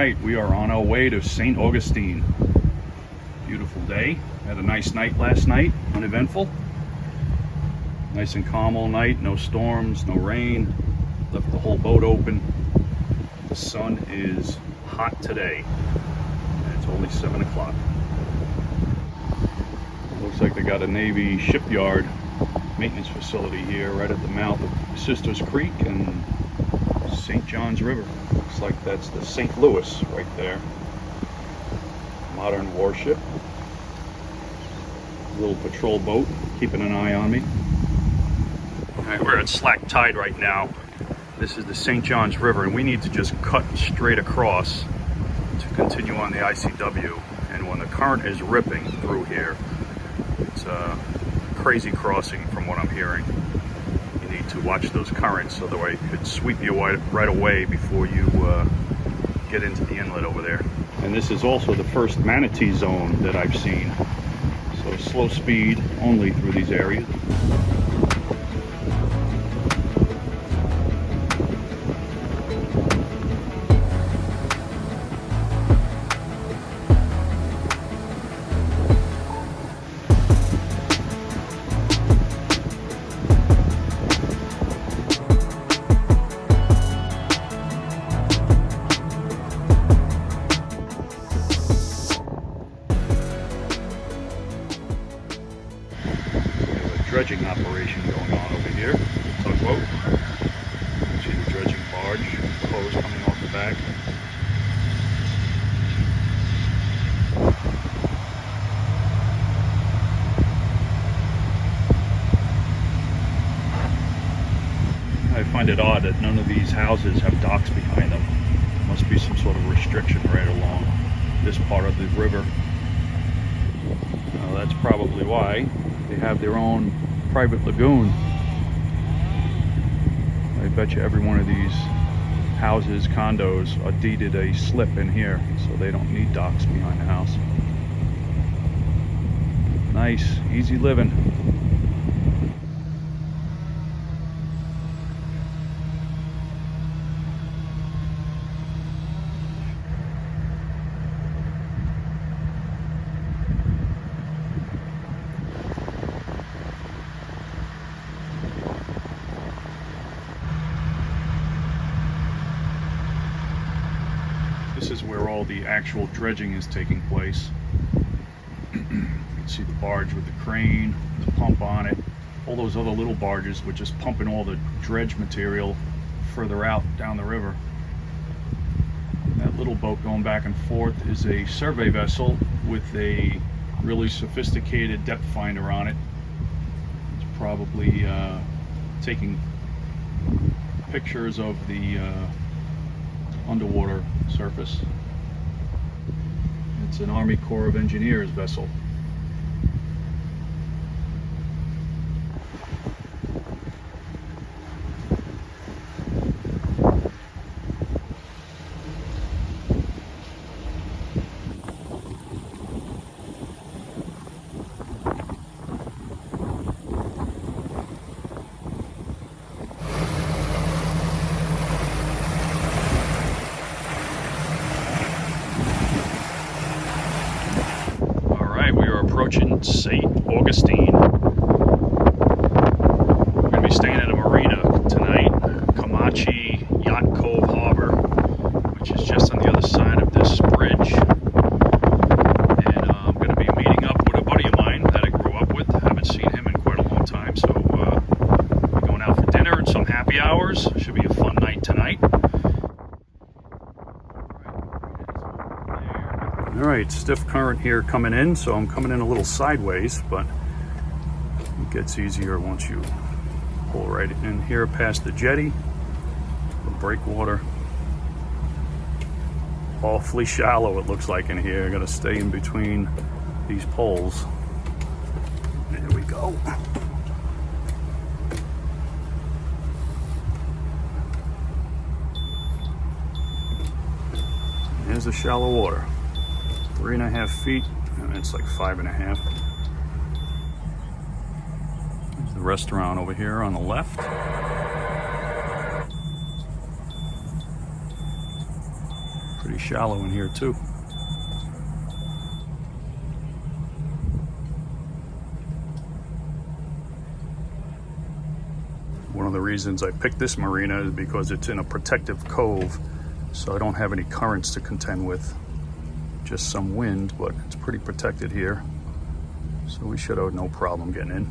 right, we are on our way to St. Augustine. Beautiful day. Had a nice night last night, uneventful. Nice and calm all night, no storms, no rain. Left the whole boat open. The sun is hot today. And it's only 7 o'clock. Looks like they got a Navy shipyard maintenance facility here right at the mouth of Sisters Creek and St. John's River. Looks like that's the St. Louis right there. Modern warship. Little patrol boat keeping an eye on me. Alright, we're at slack tide right now. This is the St. John's River, and we need to just cut straight across to continue on the ICW. And when the current is ripping through here, it's a crazy crossing from what I'm hearing. You need to watch those currents so that way it could sweep you right away before you get into the inlet over there. And this is also the first manatee zone that I've seen. So slow speed only through these areas. Dredging operation going on over here. Tugboat. See the dredging barge, hose coming off the back. I find it odd that none of these houses have docks behind them. Must be some sort of restriction right along this part of the river. That's probably why they have their own private lagoon. I bet you every one of these houses, condos, are deeded a slip in here, so they don't need docks behind the house. Nice, easy living. This is where all the actual dredging is taking place. You can see the barge with the crane, the pump on it. All those other little barges were just pumping all the dredge material further out down the river. That little boat going back and forth is a survey vessel with a really sophisticated depth finder on it. It's probably taking pictures of the underwater surface. It's an Army Corps of Engineers vessel. Approaching St. Augustine. We're going to be staying at a marina tonight, Comanche Yacht Cove Harbor, which is just on the other side of this bridge. And I'm going to be meeting up with a buddy of mine that I grew up with. Haven't seen him in quite a long time, so we're going out for dinner and some happy hours. Should be a fun night tonight. Alright, stiff current here coming in, so I'm coming in a little sideways, but it gets easier once you pull right in here past the jetty. The breakwater. Awfully shallow it looks like in here. I gotta stay in between these poles. There we go. There's the shallow water. 3.5 feet, and it's like 5.5. There's the restaurant over here on the left. Pretty shallow in here too. One of the reasons I picked this marina is because it's in a protective cove, so I don't have any currents to contend with. Just some wind, but it's pretty protected here, so we should have no problem getting in.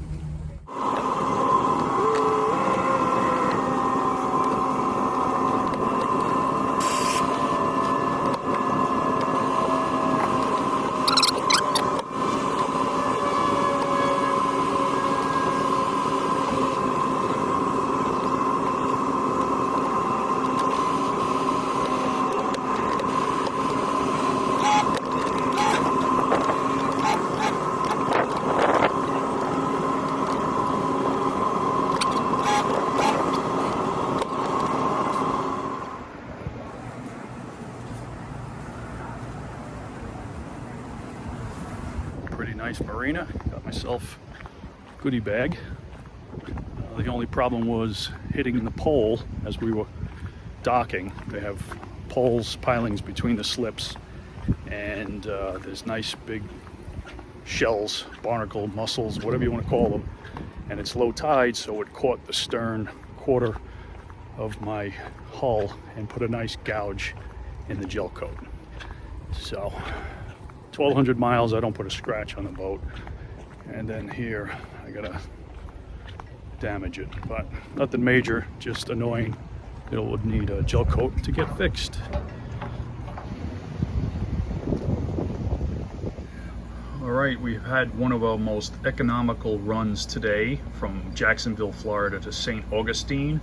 Pretty nice marina. Got myself a goodie bag. The only problem was hitting the pole as we were docking. They have poles, pilings between the slips, and there's nice big shells, barnacle, mussels, whatever you want to call them. And it's low tide, so it caught the stern quarter of my hull and put a nice gouge in the gel coat. So 1,200 miles, I don't put a scratch on the boat. And then here, I gotta damage it, but nothing major, just annoying. It would need a gel coat to get fixed. All right, we've had one of our most economical runs today from Jacksonville, Florida to St. Augustine.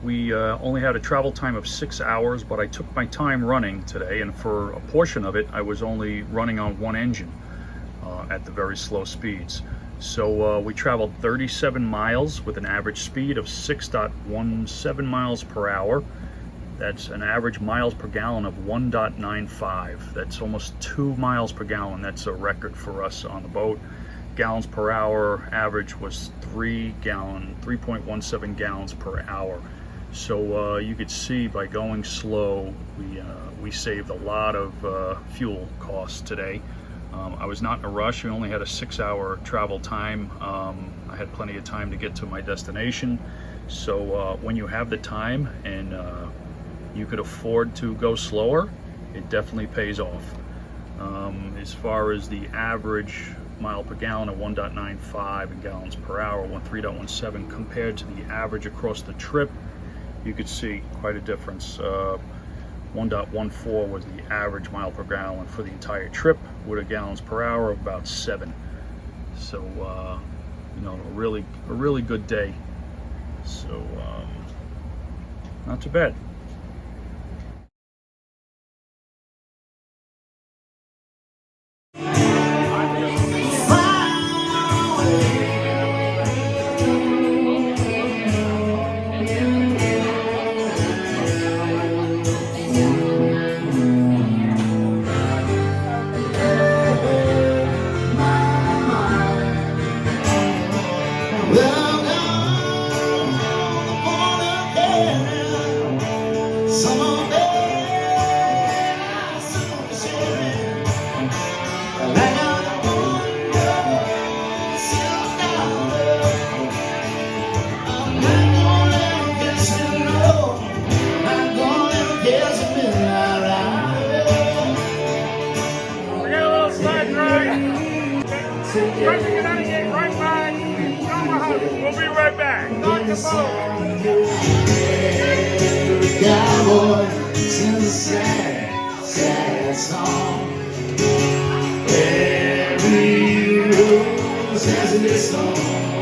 We only had a travel time of 6 hours, but I took my time running today, and for a portion of it, I was only running on one engine at the very slow speeds. So we traveled 37 miles with an average speed of 6.17 miles per hour. That's an average miles per gallon of 1.95. That's almost 2 miles per gallon. That's a record for us on the boat. Gallons per hour average was 3.17 gallons per hour. So you could see by going slow, we saved a lot of fuel costs today. I was not in a rush. We only had a 6-hour travel time. I had plenty of time to get to my destination. So when you have the time and you could afford to go slower, it definitely pays off. As far as the average mile per gallon of 1.95 and gallons per hour, 3.17 compared to the average across the trip, you could see quite a difference. 1.14 was the average mile per gallon for the entire trip, with a gallons per hour of about 7. So you know, a really good day. So not too bad. We'll be right back. Knock the Cowboy sings a sad, sad song. Every rose has its song.